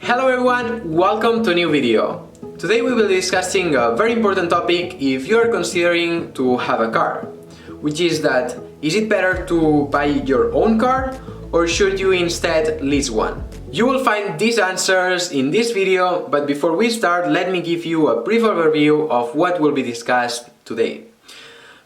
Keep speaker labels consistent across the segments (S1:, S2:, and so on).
S1: Hello everyone, welcome to a new video. Today we will be discussing a very important topic if you are considering to have a car, which is that is it better to buy your own car or should you instead lease one? You will find these answers in this video, but before we start, let me give you a brief overview of what will be discussed today.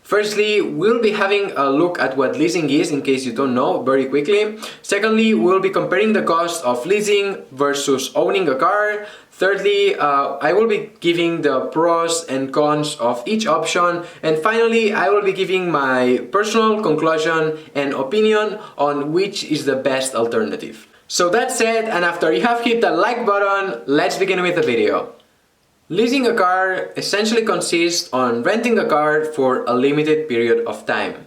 S1: Firstly, we'll be having a look at what leasing is, in case you don't know, very quickly. Secondly, we'll be comparing the cost of leasing versus owning a car. Thirdly, I will be giving the pros and cons of each option. And finally, I will be giving my personal conclusion and opinion on which is the best alternative. So that said, and after you have hit the like button, let's begin with the video. Leasing a car essentially consists on renting a car for a limited period of time.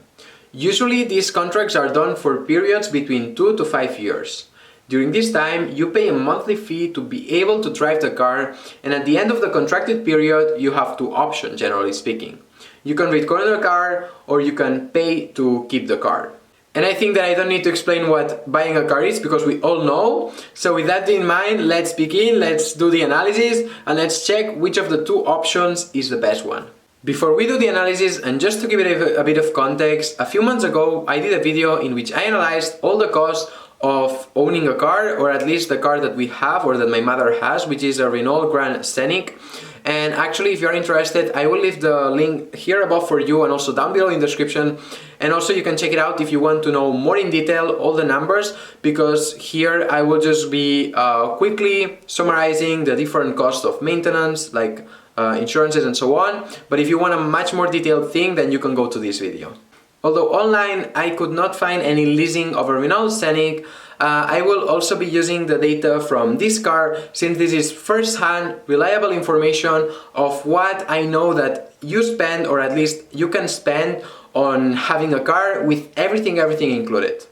S1: Usually these contracts are done for periods between 2 to 5 years. During this time, you pay a monthly fee to be able to drive the car, and at the end of the contracted period, you have two options, generally speaking. You can return the car or you can pay to keep the car. And I think that I don't need to explain what buying a car is because we all know. So with that in mind, let's begin, let's do the analysis and let's check which of the two options is the best one. Before we do the analysis, and just to give it a bit of context, a few months ago I did a video in which I analyzed all the costs of owning a car, or at least the car that we have or that my mother has, which is a Renault Grand Scenic. And actually, if you're interested, I will leave the link here above for you and also down below in the description. And also you can check it out if you want to know more in detail all the numbers, because here I will just be quickly summarizing the different costs of maintenance, like insurances and so on. But if you want a much more detailed thing, then you can go to this video. Although online I could not find any leasing of a Renault Scenic, I will also be using the data from this car, since this is first-hand, reliable information of what I know that you spend, or at least you can spend on having a car with everything included.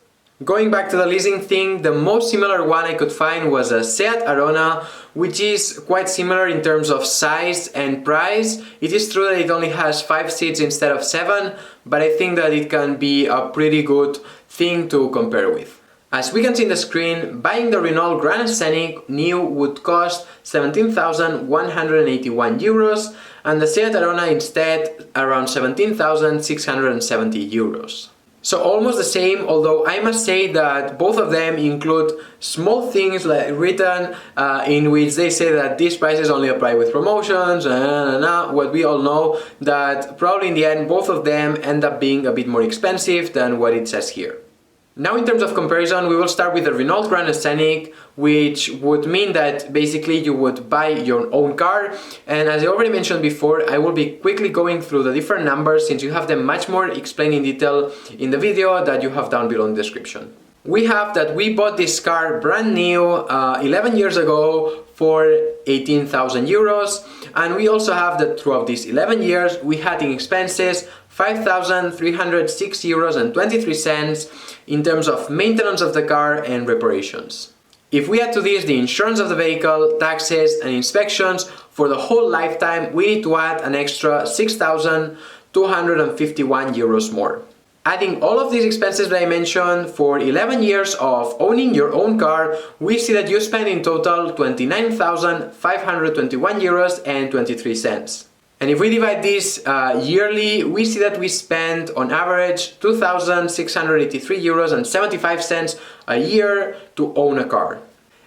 S1: Going back to the leasing thing, the most similar one I could find was a Seat Arona, which is quite similar in terms of size and price. It is true that it only has 5 seats instead of 7, but I think that it can be a pretty good thing to compare with. As we can see in the screen, buying the Renault Grand Scenic new would cost 17,181 euros and the Seat Arona instead around 17,670 euros. So almost the same, although I must say that both of them include small things like written in which they say that these prices only apply with promotions, what we all know that probably in the end both of them end up being a bit more expensive than what it says here. Now in terms of comparison, we will start with the Renault Grand Scenic, which would mean that basically you would buy your own car. And as I already mentioned before, I will be quickly going through the different numbers since you have them much more explained in detail in the video that you have down below in the description. We have that we bought this car brand new 11 years ago for 18,000 euros, and we also have that throughout these 11 years we had in expenses 5,306 euros and 23 cents in terms of maintenance of the car and reparations. If we add to this the insurance of the vehicle, taxes and inspections for the whole lifetime, we need to add an extra 6,251 euros more. Adding all of these expenses that I mentioned for 11 years of owning your own car, we see that you spend in total 29,521 euros and 23 cents. And if we divide this yearly, we see that we spend on average 2,683 euros and 75 cents a year to own a car.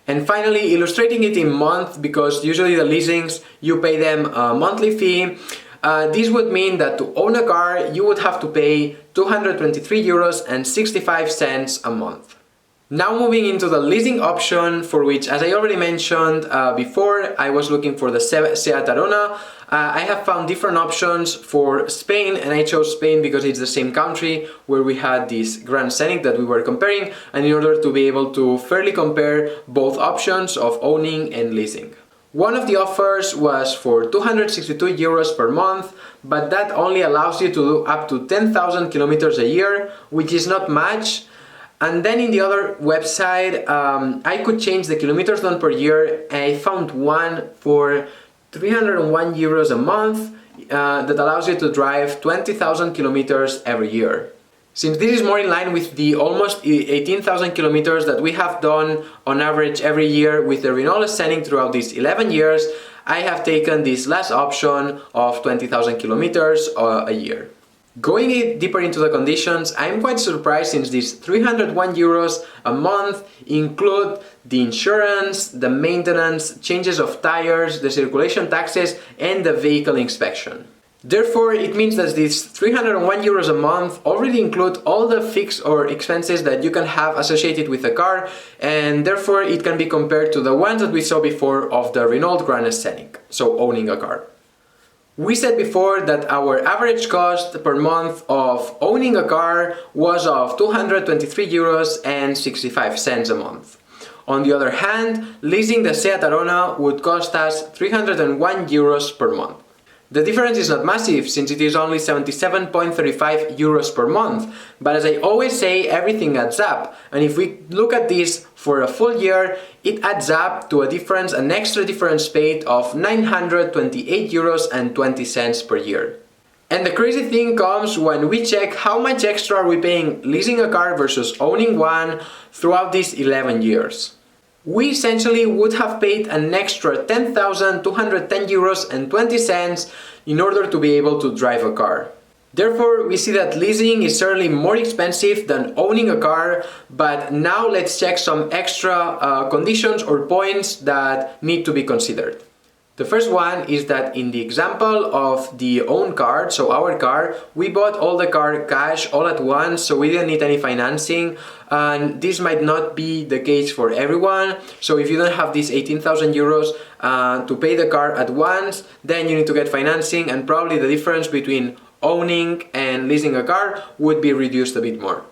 S1: And finally, illustrating it in month, because usually the leasings, you pay them a monthly fee. This would mean that to own a car, you would have to pay 223 euros and 65 cents a month. Now moving into the leasing option, for which, as I already mentioned before, I was looking for the Seat Arona. I have found different options for Spain, and I chose Spain because it's the same country where we had this Grand Scenic that we were comparing, and in order to be able to fairly compare both options of owning and leasing. One of the offers was for 262 euros per month, but that only allows you to do up to 10,000 kilometers a year, which is not much. And then in the other website, I could change the kilometers done per year, and I found one for 301 euros a month that allows you to drive 20,000 kilometers every year. Since this is more in line with the almost 18,000 kilometers that we have done on average every year with the Renault Scenic throughout these 11 years, I have taken this last option of 20,000 kilometers a year. Going deeper into the conditions, I'm quite surprised since these 301 euros a month include the insurance, the maintenance, changes of tires, the circulation taxes and the vehicle inspection. Therefore, it means that these 301 euros a month already include all the fixed or expenses that you can have associated with a car, and therefore it can be compared to the ones that we saw before of the Renault Grand Scenic, so owning a car. We said before that our average cost per month of owning a car was of 223 euros and 65 cents a month. On the other hand, leasing the Seat Arona would cost us 301 euros per month. The difference is not massive, since it is only 77.35 euros per month, but as I always say, everything adds up, and if we look at this for a full year, it adds up to an extra difference paid of 928 euros and 20 cents per year. And the crazy thing comes when we check how much extra are we paying leasing a car versus owning one throughout these 11 years. We essentially would have paid an extra 10,210 euros and 20 cents in order to be able to drive a car. Therefore, we see that leasing is certainly more expensive than owning a car, but now let's check some extra conditions or points that need to be considered. The first one is that in the example of the own car, so our car, we bought all the car cash all at once, so we didn't need any financing, and this might not be the case for everyone. So if you don't have these 18,000 euros to pay the car at once, then you need to get financing, and probably the difference between owning and leasing a car would be reduced a bit more.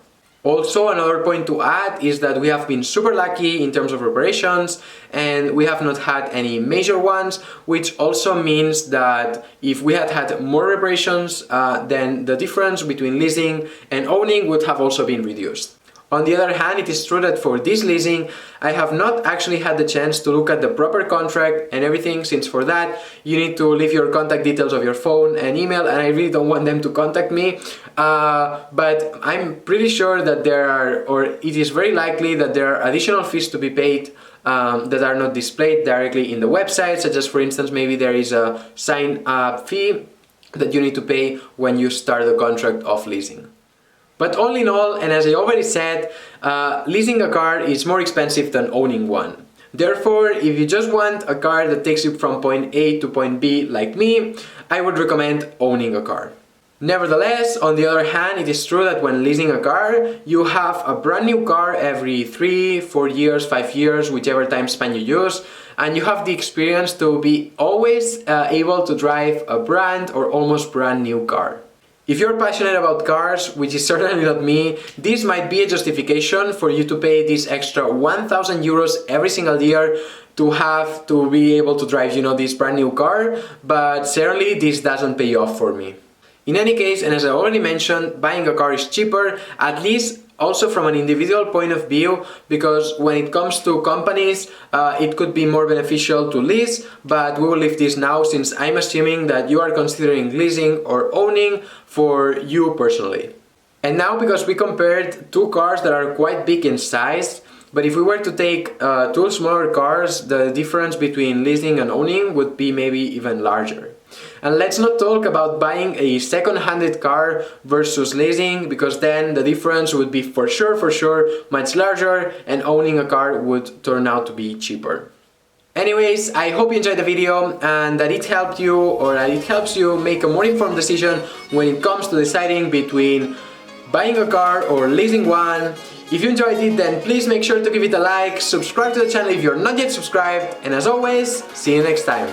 S1: Also, another point to add is that we have been super lucky in terms of reparations, and we have not had any major ones, which also means that if we had had more reparations, then the difference between leasing and owning would have also been reduced. On the other hand, it is true that for this leasing, I have not actually had the chance to look at the proper contract and everything, since for that you need to leave your contact details of your phone and email, and I really don't want them to contact me. But I'm pretty sure that it is very likely that there are additional fees to be paid that are not displayed directly in the website, such as, for instance, maybe there is a sign-up fee that you need to pay when you start the contract of leasing. But all in all, and as I already said, leasing a car is more expensive than owning one. Therefore, if you just want a car that takes you from point A to point B like me, I would recommend owning a car. Nevertheless, on the other hand, it is true that when leasing a car, you have a brand new car every 3, 4 years, 5 years, whichever time span you use, and you have the experience to be always able to drive a brand or almost brand new car. If you're passionate about cars, which is certainly not me, this might be a justification for you to pay this extra 1,000 euros every single year to be able to drive, this brand new car, but certainly this doesn't pay off for me. In any case, and as I already mentioned, buying a car is cheaper, at least also from an individual point of view, because when it comes to companies, it could be more beneficial to lease, but we will leave this now since I'm assuming that you are considering leasing or owning for you personally. And now, because we compared two cars that are quite big in size, but if we were to take two smaller cars, the difference between leasing and owning would be maybe even larger. And let's not talk about buying a second-handed car versus leasing, because then the difference would be for sure much larger, and owning a car would turn out to be cheaper. Anyways, I hope you enjoyed the video and that it helped you, or that it helps you make a more informed decision when it comes to deciding between buying a car or leasing one. If you enjoyed it, then please make sure to give it a like, subscribe to the channel if you're not yet subscribed, and as always, see you next time.